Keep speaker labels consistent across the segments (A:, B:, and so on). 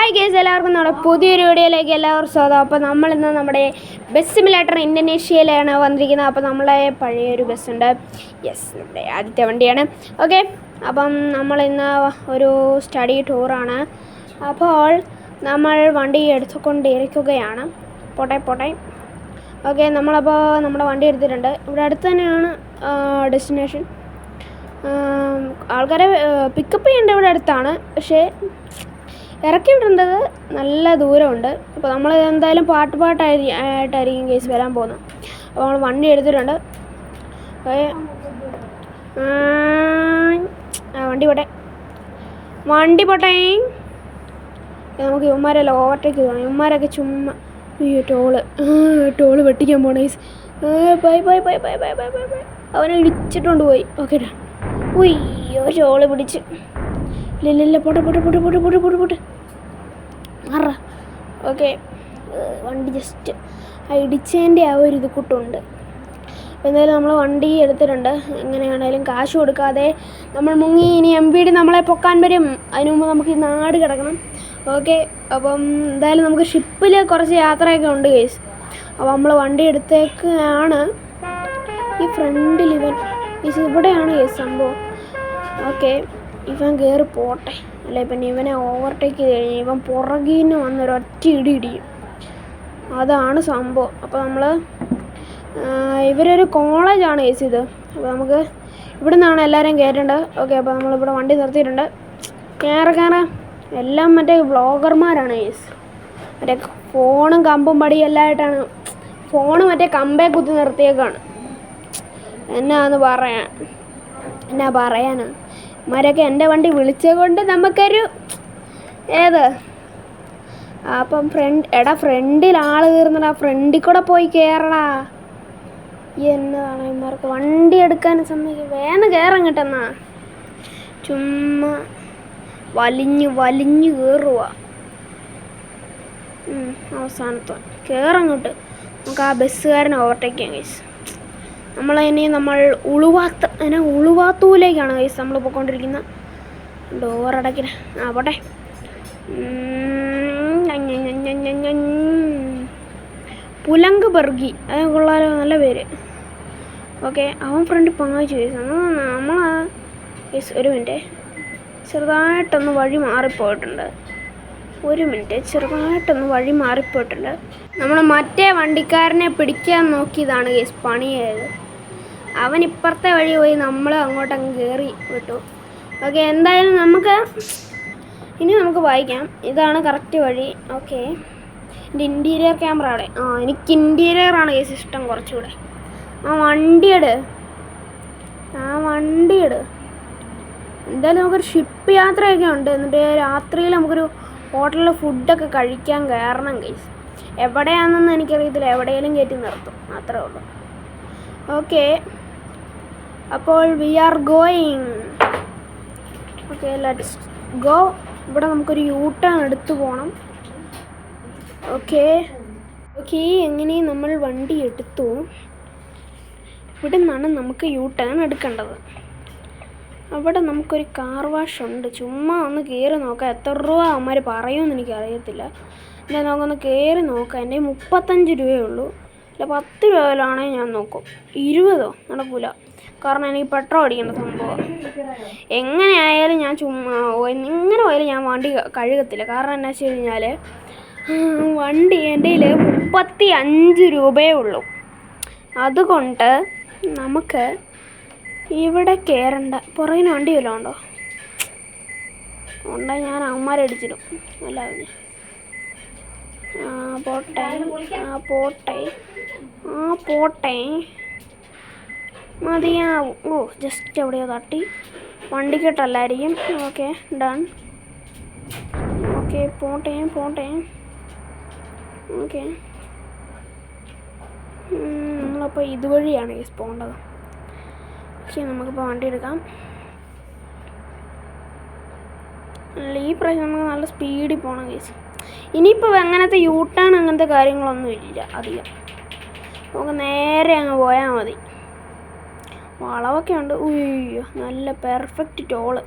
A: Hi guys, എല്ലാവർക്കും നമ്മുടെ പുതിയൊരു വീഡിയോയിലേക്ക് എല്ലാവർക്കും സ്വാഗതം. അപ്പോൾ നമ്മളിന്ന് നമ്മുടെ ബസ് സിമുലേറ്റർ ഇന്തോനേഷ്യയിലാണ് വന്നിരിക്കുന്നത്. അപ്പോൾ നമ്മളെ പഴയൊരു ബസ്സുണ്ട്, നമ്മുടെ ആദ്യത്തെ വണ്ടിയാണ്. ഓക്കെ, അപ്പം നമ്മളിന്ന് ഒരു സ്റ്റഡി ടൂറാണ്. അപ്പോൾ നമ്മൾ വണ്ടി എടുത്തുകൊണ്ടിരിക്കുകയാണ്. പോട്ടെ. ഓക്കെ, നമ്മളപ്പോൾ നമ്മുടെ വണ്ടി എടുത്തിട്ടുണ്ട്. ഇവിടെ അടുത്ത് തന്നെയാണ് ഡെസ്റ്റിനേഷൻ. ആൾക്കാരെ പിക്കപ്പ് ചെയ്യേണ്ട ഇവിടെ അടുത്താണ്, പക്ഷേ ഇറക്കി വിടേണ്ടത് നല്ല ദൂരമുണ്ട്. അപ്പോൾ നമ്മൾ എന്തായാലും പാട്ടായിട്ടായിരിക്കും കേസ് വരാൻ പോകുന്നത്. അപ്പോൾ നമ്മൾ വണ്ടി എടുത്തിട്ടുണ്ട്. വണ്ടി പോട്ടെ. നമുക്ക് ഇവന്മാരെല്ലാം ഓവർടേക്ക് ചെയ്യണം. ഇവന്മാരൊക്കെ ചുമ്മാ ടോള് വെട്ടിക്കാൻ പോണേ. ബൈ. അവനെ ഇടിച്ചിട്ടുണ്ട് പോയി. ഓക്കെ, ഉയ്യോ ടോള് പിടിച്ച്. ഇല്ല പോട്ടെ. ആറ ഓക്കെ, വണ്ടി ജസ്റ്റ് ഇടിച്ചതിൻ്റെ ആ ഒരു ഇത് കൂട്ടുണ്ട്. എന്തായാലും നമ്മൾ വണ്ടി എടുത്തിട്ടുണ്ട്. എങ്ങനെയാണേലും കാശ് കൊടുക്കാതെ നമ്മൾ മുങ്ങി. ഇനി MVD നമ്മളെ പൊക്കാൻ വരും. അതിനു മുമ്പ് നമുക്ക് ഈ നാട് കിടക്കണം. ഓക്കെ, അപ്പം എന്തായാലും നമുക്ക് ഷിപ്പിൽ കുറച്ച് യാത്രയൊക്കെ ഉണ്ട് കേസ്. അപ്പോൾ നമ്മൾ വണ്ടി എടുത്തേക്കാണ്. ഈ ഫ്രണ്ടിൽ ഇവിടെയാണ് കേസ് സംഭവം. ഓക്കെ, ഇവൻ കയറി പോട്ടെ. അല്ലെ പിന്നെ ഇവനെ ഓവർടേക്ക് ചെയ്ത് കഴിഞ്ഞാൽ ഇവൻ പുറകിന് വന്നൊരൊറ്റ ഇടിയും. അതാണ് സംഭവം. അപ്പോൾ നമ്മൾ ഇവരൊരു കോളേജാണ് കേസ് ഇത്. അപ്പോൾ നമുക്ക് ഇവിടെ നിന്നാണ് എല്ലാവരെയും കയറ്റേണ്ടത്. ഓക്കെ, അപ്പോൾ നമ്മളിവിടെ വണ്ടി നിർത്തിയിട്ടുണ്ട്. കയറ എല്ലാം മറ്റേ വ്ളോഗർമാരാണ് കേസ്. മറ്റേ ഫോണും കമ്പും പടിയും എല്ലാമായിട്ടാണ്. ഫോണ് മറ്റേ കമ്പേ കുത്തി നിർത്തിയേക്കാണ്. എന്നാ പറയാനാ ഇവന്മാരൊക്കെ എൻ്റെ വണ്ടി വിളിച്ചുകൊണ്ട് നമുക്കൊരു അപ്പം ഫ്രണ്ടിൽ ആൾ കയറുന്നടാ. ഫ്രണ്ടിൽ കൂടെ പോയി കയറടാ. എന്നതാണ് ഇവന്മാർക്ക് വണ്ടി എടുക്കാൻ സമ്മതിക്കും. വേഗം കയറാൻ കിട്ടുന്നാ. ചുമ്മാ വലിഞ്ഞു കയറുക. അവസാനത്തെ കയറങ്ങോട്ട് നമുക്ക് ആ ബസ്സുകാരനെ ഓവർടേക്ക് ചെയ്യാം ഗൈസ്. നമ്മൾ ഉളുവാത്തൂലേക്കാണ് ഗൈസ് നമ്മൾ പോയിക്കൊണ്ടിരിക്കുന്നത്. ഡോറടക്കില്ല. പോട്ടെ. പുലങ്ക് ബർഗി, അത് കൊള്ളാലോ, നല്ല പേര്. ഓക്കെ, അവൻ ഫ്രണ്ട് പായിച്ചു ഗൈസ്. ഗൈസ് ഒരു മിനിറ്റ്, ചെറുതായിട്ടൊന്ന് വഴി മാറിപ്പോയിട്ടുണ്ട്. നമ്മൾ മറ്റേ വണ്ടിക്കാരനെ പിടിക്കാൻ നോക്കിയതാണ് ഗൈസ് പണിയായത്. അവൻ ഇപ്പുറത്തെ വഴി പോയി, നമ്മൾ അങ്ങോട്ടങ്ങ് കയറി വിട്ടു. ഓക്കെ, എന്തായാലും നമുക്ക് വായിക്കാം. ഇതാണ് കറക്റ്റ് വഴി. ഓക്കെ, എൻ്റെ ഇൻറ്റീരിയർ ക്യാമറ അവിടെ. എനിക്ക് ഇൻറ്റീരിയറാണ് കേസ് ഇഷ്ടം കുറച്ചുകൂടെ. ആ വണ്ടി എട്. എന്തായാലും നമുക്കൊരു ഷിപ്പ് യാത്രയൊക്കെ ഉണ്ട്. എന്നിട്ട് രാത്രിയിൽ നമുക്കൊരു ഹോട്ടലിൽ ഫുഡൊക്കെ കഴിക്കാൻ കയറണം കേസ്. എവിടെയാണെന്നൊന്നും എനിക്കറിയത്തില്ല. എവിടെയെങ്കിലും കയറ്റി നിർത്തും, അത്രേ ഉള്ളൂ. ഓക്കെ, അപ്പോൾ we are going. Okay, let's go. ഇവിടെ നമുക്കൊരു U-turn എടുത്തു പോകണം. ഓക്കെ, എങ്ങനെയും നമ്മൾ വണ്ടി എടുത്തു. ഇവിടെ നിന്നാണ് നമുക്ക് U-turn എടുക്കേണ്ടത്. അവിടെ നമുക്കൊരു കാർ വാഷ് ഉണ്ട്. ചുമ്മാ ഒന്ന് കയറി നോക്കാം. എത്ര രൂപ അവന്മാർ പറയുമെന്ന് എനിക്കറിയത്തില്ല. എന്നാൽ നമുക്കൊന്ന് കയറി നോക്കാം. എൻ്റെ 35 രൂപയേ ഉള്ളൂ. അല്ല 10 രൂപയിലാണെങ്കിൽ ഞാൻ നോക്കും. 20 നടക്കില്ല, കാരണം എനിക്ക് പെട്രോൾ അടിക്കേണ്ട സംഭവം. എങ്ങനെയായാലും ഞാൻ ഇങ്ങനെ പോയാലും ഞാൻ വണ്ടി കഴുകത്തില്ല. കാരണം എന്താ വെച്ച് കഴിഞ്ഞാൽ വണ്ടി എൻ്റെ കയ്യിൽ 35 രൂപയേ ഉള്ളൂ. അതുകൊണ്ട് നമുക്ക് ഇവിടെ കയറണ്ട. പുറകിന് വണ്ടി വല്ലതും ഉണ്ടോ? ഉണ്ടെങ്കിൽ ഞാൻ അവന്മാരടിച്ചിടും. അല്ല പോട്ടെ മതിയാവും. ജസ്റ്റ് എവിടെയോ തട്ടി. വണ്ടിക്കെട്ടല്ലായിരിക്കും. Okay, done. ഓക്കെ, പോട്ടെ. ഓക്കെ, നമ്മളപ്പോൾ ഇതുവഴിയാണ് ഈ പോകേണ്ടത്. ഓക്കെ, നമുക്കിപ്പോൾ വണ്ടി എടുക്കാം. ഈ പ്രാവശ്യം നമുക്ക് നല്ല സ്പീഡിൽ പോകണം കേസ്. ഇനിയിപ്പോൾ അങ്ങനത്തെ U-turn അങ്ങനത്തെ കാര്യങ്ങളൊന്നും ഇല്ല അധികം. നമുക്ക് നേരെ അങ്ങ് പോയാൽ മതി. വളവൊക്കെ ഉണ്ട്. ഉയ്യോ, നല്ല പെർഫെക്റ്റ് ടോള്.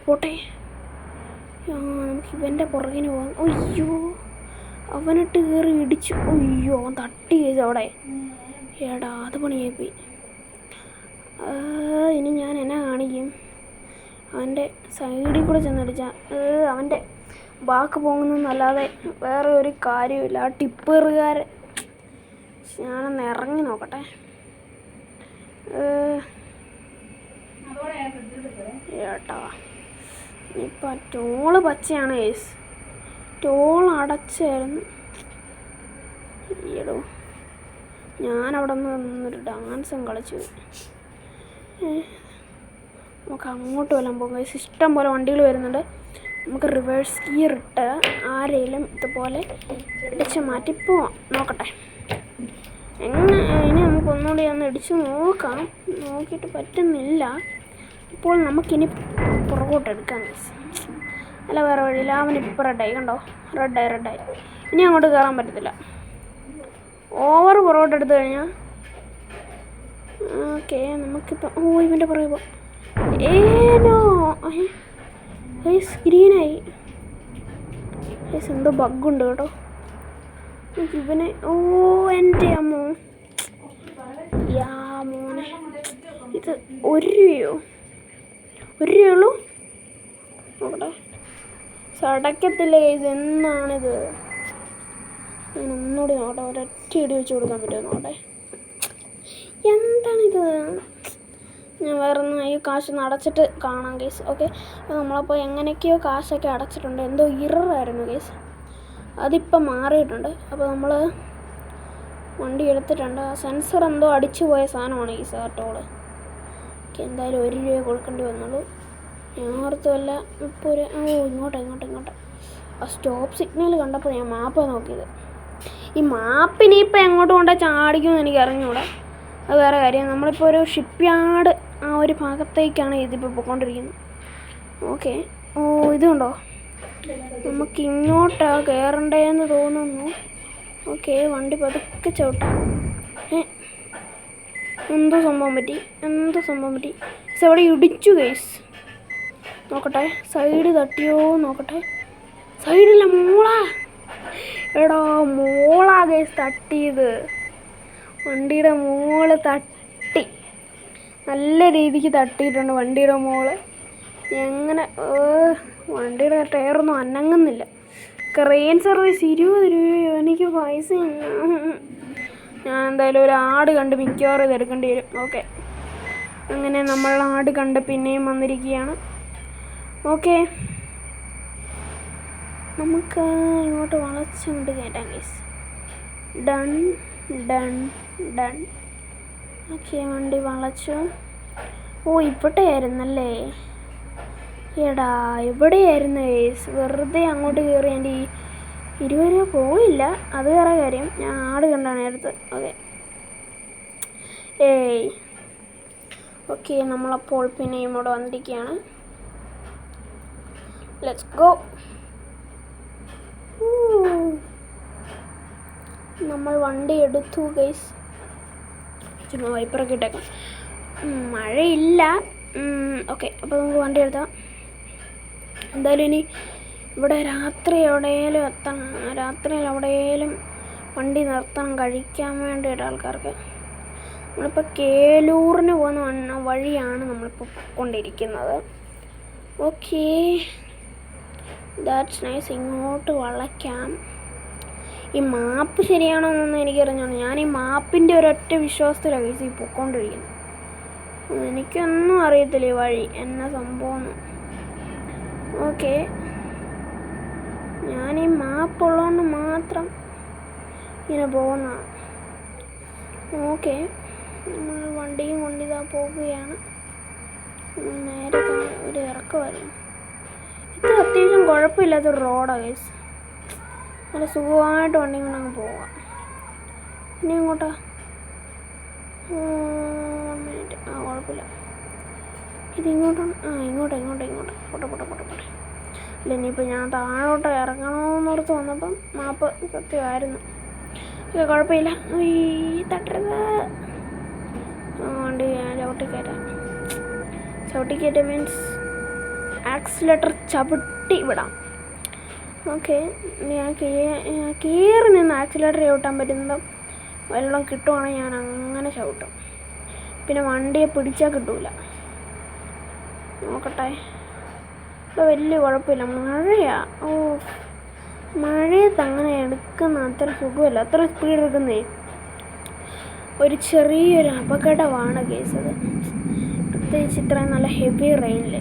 A: പോട്ടെ. നമുക്ക് ഇവൻ്റെ പുറകിന് പോകാം. അയ്യോ, അവനിട്ട് കയറി ഇടിച്ചു. അയ്യോ, അവൻ തട്ടി കഴിച്ചു അവിടെ. ഏടാ, അത് പണിയായിപ്പോയി. ഇനി ഞാൻ എന്നാ കാണിക്കും? അവൻ്റെ സൈഡിൽ കൂടെ ചെന്നടിച്ചാൽ അവൻ്റെ ബാക്ക് പോകുന്നല്ലാതെ വേറെ ഒരു കാര്യമില്ല. ആ ടിപ്പറുകാരൻ. ഞാനൊന്ന് ഇറങ്ങി നോക്കട്ടെ. ഏട്ടാ, ഇപ്പം ടോള് പച്ചയാണ് കേസ്. ടോൾ അടച്ചായിരുന്നു. ഈടോ, ഞാനവിടെ നിന്നൊരു ഡാൻസും കളിച്ചു. നമുക്ക് അങ്ങോട്ട് വല്ലതും പോകും കേസ്. ഇഷ്ടം പോലെ വണ്ടികൾ വരുന്നുണ്ട്. നമുക്ക് റിവേഴ്സ് ഗിയർ ഇട്ട് ആരെയും ഇതുപോലെ ഇടിച്ച് മാറ്റി പോവാം. നോക്കട്ടെ എങ്ങനെ. ഇനി നമുക്ക് ഒന്നുകൂടി ഒന്ന് ഇടിച്ച് നോക്കാം. നോക്കിയിട്ട് പറ്റുന്നില്ല. ഇപ്പോൾ നമുക്കിനി പുറകോട്ട് എടുക്കാം കേസ്. അല്ല, വേറെ വഴിയില്ല. അവനിപ്പോൾ റെഡായി, കണ്ടോ? റെഡായി. ഇനി അങ്ങോട്ട് കയറാൻ പറ്റത്തില്ല. ഓവർ പുറകോട്ട് എടുത്തു കഴിഞ്ഞാൽ ഓക്കെ. നമുക്കിപ്പോൾ ഇവൻ്റെ പുറകെ പോവാം. ഏനോ ഗ്രീനായി. എന്തോ ബഗ്ഗുണ്ട് കേട്ടോ ഇവനെ. എൻ്റെ അമ്മോ, മോനെ. ഇത് 1 രൂപയുള്ളൂ. നോക്കട്ടെ, സടക്കത്തില്ല കേസ്. എന്നാണിത്? ഞാൻ ഒന്നുകൂടി നോക്കട്ടെ. ഒരൊറ്റ ഇടി വെച്ച് കൊടുക്കാൻ പറ്റുമോ നോക്കട്ടെ. എന്താണിത്? ഞാൻ വേറെ ഈ കാശൊന്ന് അടച്ചിട്ട് കാണാം കേസ്. ഓക്കെ, അപ്പോൾ നമ്മളപ്പോൾ എങ്ങനെയൊക്കെയോ കാശൊക്കെ അടച്ചിട്ടുണ്ട്. എന്തോ ഇററായിരുന്നു കേസ്. അതിപ്പം മാറിയിട്ടുണ്ട്. അപ്പോൾ നമ്മൾ വണ്ടി എടുത്തിട്ടുണ്ട്. ആ സെൻസർ എന്തോ അടിച്ചു പോയ സാധനമാണ് ഈ ടോള്. ഓക്കെ, എന്തായാലും 1 രൂപ കൊടുക്കേണ്ടി വന്നുള്ളൂ. ഞാൻ ഓർത്തുമല്ല. ഇപ്പോൾ ഇങ്ങോട്ട്. ആ സ്റ്റോപ്പ് സിഗ്നൽ കണ്ടപ്പോൾ ഞാൻ മാപ്പ് നോക്കിയത്. ഈ മാപ്പിനെ ഇപ്പം എങ്ങോട്ട് കൊണ്ടാൽ ചാടിക്കുമെന്ന് എനിക്ക് അറിഞ്ഞൂടെ. അത് വേറെ കാര്യം. നമ്മളിപ്പോൾ ഒരു ഷിപ്പ് യാർഡ് ആ ഒരു ഭാഗത്തേക്കാണ് ഇതിപ്പോൾ പോയിക്കൊണ്ടിരിക്കുന്നത്. ഓക്കെ, ഇതുണ്ടോ? നമുക്ക് ഇങ്ങോട്ടാണ് കയറണ്ടേന്ന് തോന്നുന്നു. ഓക്കെ, വണ്ടി പതുക്കെ ചവിട്ടാം. എന്തോ സംഭവം പറ്റി. അവിടെ ഇടിച്ചു കേസ്. നോക്കട്ടെ, സൈഡ് തട്ടിയോ നോക്കട്ടെ. സൈഡില്ല, മോളാ. എടാ, മോളാ കേസ് തട്ടിയത്. വണ്ടിയുടെ മോള് തട്ടി. നല്ല രീതിക്ക് തട്ടിയിട്ടുണ്ട് വണ്ടിയുടെ മോള്. എങ്ങനെ? വണ്ടിയുടെ ടയറൊന്നും അനങ്ങുന്നില്ല. ക്രെയിൻ സർവീസ് 20 രൂപയോ? എനിക്ക് പൈസ ഇല്ല. ഞാൻ എന്തായാലും ഒരു ആട് കണ്ട് മിക്കവാറും ഇതെടുക്കേണ്ടി വരും. ഓക്കെ, അങ്ങനെ നമ്മൾ ആട് കണ്ട് പിന്നെയും വന്നിരിക്കുകയാണ്. ഓക്കെ, നമുക്ക് ഇങ്ങോട്ട് വളച്ചങ്ങോട്ട് കയറ്റാം കേസ്. ഡൺ. ഓക്കെ, വണ്ടി വളച്ചു. ഇവിടെയായിരുന്നല്ലേ. എടാ, എവിടെയായിരുന്നു കേസ്? വെറുതെ അങ്ങോട്ട് കയറി എൻ്റെ ഈ 20 രൂപ പോയില്ല. അത് വേറെ കാര്യം. ഞാൻ ആട് കണ്ടാണ് എടുത്ത്. ഓക്കെ, നമ്മളപ്പോൾ പിന്നെയും ഇവിടെ വന്നിരിക്കുകയാണ്. Let's go. നമ്മൾ വണ്ടി എടുത്തു ഗൈസ്. ചുമ്മാ വൈപ്പറൊക്കെ ഇട്ടേക്കാം. മഴയില്ല. ഓക്കെ, അപ്പോൾ നമുക്ക് വണ്ടി എടുത്താം. എന്തായാലും ഇനി ഇവിടെ രാത്രിയിൽ എവിടെയെങ്കിലും വണ്ടി നിർത്തണം കഴിക്കാൻ വേണ്ടിയിട്ട് ആൾക്കാർക്ക്. നമ്മളിപ്പോൾ കേലൂറിന് പോകുന്ന വഴിയാണ് നമ്മളിപ്പോൾ കൊണ്ടിരിക്കുന്നത്. Okay, that's nice. ഇങ്ങോട്ട് വളയ്ക്കാം. ഈ മാപ്പ് ശരിയാണോ എന്നൊന്നും എനിക്കറിഞ്ഞോളൂ. ഞാൻ ഈ മാപ്പിൻ്റെ ഒരൊറ്റ വിശ്വാസത്തിലാണ് ഈ പൊയ്ക്കൊണ്ടിരിക്കുന്നത്. എനിക്കൊന്നും അറിയത്തില്ല ഈ വഴി എന്നാ സംഭവം. ഓക്കെ, ഞാൻ ഈ മാപ്പുള്ളതുകൊണ്ട് മാത്രം ഇങ്ങനെ പോകുന്നതാണ്. ഓക്കെ, നമ്മൾ വണ്ടിയും കൊണ്ടിതാ പോവുകയാണ്. നേരെ ഒരു ഇറക്കമായിരുന്നു. ഇത് അത്യാവശ്യം കുഴപ്പമില്ലാത്തൊരു റോഡാണ് ഗൈസ്. നല്ല സുഖമായിട്ട് വണ്ടി കൊണ്ട് അങ്ങ് പോവാം. ഇനി ഇങ്ങോട്ടാ? മിനിറ്റ്. കുഴപ്പമില്ല. ഇതിങ്ങോട്ടാണ്. ഇങ്ങോട്ട് പോട്ടെ. ഇല്ല, ഇനിയിപ്പോൾ ഞാൻ താഴോട്ട് ഇറങ്ങണമെന്നോർത്ത് വന്നപ്പം മാപ്പ് സത്യമായിരുന്നു. കുഴപ്പമില്ല. തട്ടരുത്. വണ്ടി ചവിട്ടിക്കയറ്റാം. മീൻസ് ആക്സിലേറ്റർ ചവിട്ടി ചവിട്ടി വിടാം. ഓക്കെ, ഞാൻ കയറി നിന്ന് ആക്സിലേറ്റർ ചവിട്ടാൻ പറ്റുന്നതും വല്ലതും കിട്ടുവാണെങ്കിൽ ഞാൻ അങ്ങനെ ചവിട്ടും. പിന്നെ വണ്ടിയെ പിടിച്ചാൽ കിട്ടൂല. നോക്കട്ടെ. ഇപ്പോൾ വലിയ കുഴപ്പമില്ല. മഴയാ. ഓ, മഴയത്ത് അങ്ങനെ എടുക്കുന്ന അത്ര സുഖമല്ല, അത്ര സ്പീഡ് എടുക്കുന്നേ. ഒരു ചെറിയൊരു അപകടമാണ് കേസത്, പ്രത്യേകിച്ച് ഇത്രയും നല്ല ഹെവി റെയിനിൽ.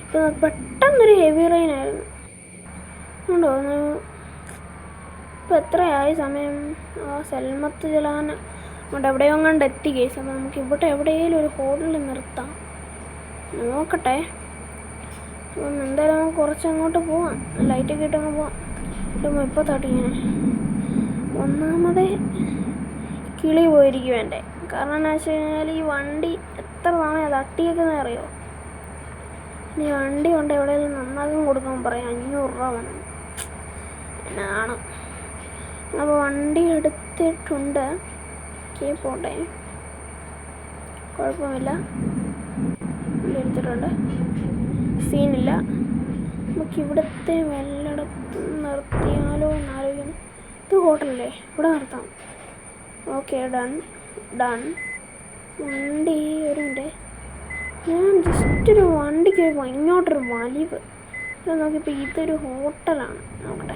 A: ഇപ്പോൾ പെട്ടെന്നൊരു ഹെവി റെയിനായിരുന്നു. ഉണ്ടോ? ഇപ്പോൾ എത്രയായി സമയം? സൽമത്ത് ജലാൻ അങ്ങോട്ട് എവിടെയോ കണ്ട് എത്തി കേസ്. അപ്പോൾ നമുക്ക് ഇവിടെ എവിടെയെങ്കിലും ഒരു ഹോട്ടലിൽ നിർത്താം. നോക്കട്ടെ. അപ്പം എന്തായാലും നമുക്ക് കുറച്ചങ്ങോട്ട് പോവാം, ലൈറ്റൊക്കെ ഇട്ടങ്ങ് പോവാം. ഇട്ടുമ്പോൾ ഇപ്പോൾ തട്ടി ഇങ്ങനെ ഒന്നാമതേ കിളി പോയിരിക്കും എൻ്റെ. കാരണം എന്താ വെച്ച് കഴിഞ്ഞാൽ ഈ വണ്ടി എത്ര സമയം തട്ടിയേക്കുന്നത് അറിയോ? ഇനി വണ്ടി കൊണ്ട് എവിടെയെങ്കിലും നന്നാക്കാൻ കൊടുക്കാൻ പറയാം. 500 രൂപ വേണം. എന്നാണ്. അപ്പോൾ വണ്ടി എടുത്തിട്ടുണ്ട്. പോട്ടെ, കുഴപ്പമില്ല. വണ്ടി എടുത്തിട്ടുണ്ട്, സീനില്ല. നമുക്ക് ഇവിടുത്തെ വല്ലയിടത്ത് നിർത്തിയാലോ എന്നാലോചിക്കണം. ഇത് ഹോട്ടലല്ലേ, ഇവിടെ നിർത്താം. Okay, done. വണ്ടി ഒരു മിനിറ്റ്, ഞാൻ ജസ്റ്റ് ഒരു വണ്ടിക്ക് ഇങ്ങോട്ടൊരു വലിവ് നോക്കിയപ്പോൾ ഇതൊരു ഹോട്ടലാണ്. നോക്കട്ടെ,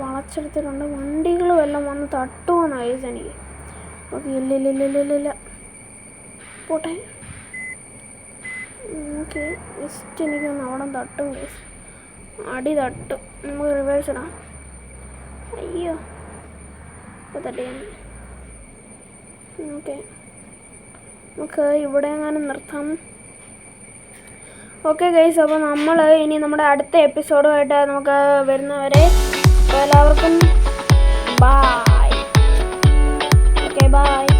A: വളച്ചെടുത്തിട്ടുണ്ട്. വണ്ടികൾ വല്ലതും വന്ന് തട്ടുമോയെന്ന് കേസ് എനിക്ക്. ഓക്കെ, ഇല്ല, പോട്ടെ. ഓക്കെ, ജസ്റ്റ് എനിക്കൊന്ന് അവിടെ തട്ടും കേസ്, അടി തട്ടും. നമുക്ക് റിവേഴ്സ് ഇടാം. അയ്യോ, ഇപ്പോൾ തട്ടിയാണ്. ഓക്കെ, നമുക്ക് ഇവിടെ എങ്ങാനും നിർത്താം. ഓക്കെ ഗൈസ്, അപ്പോൾ നമ്മൾ ഇനി നമ്മുടെ അടുത്ത എപ്പിസോഡുമായിട്ട് നമുക്ക് വരുന്നവരെ എല്ലാവർക്കും ബൈ. Okay, by.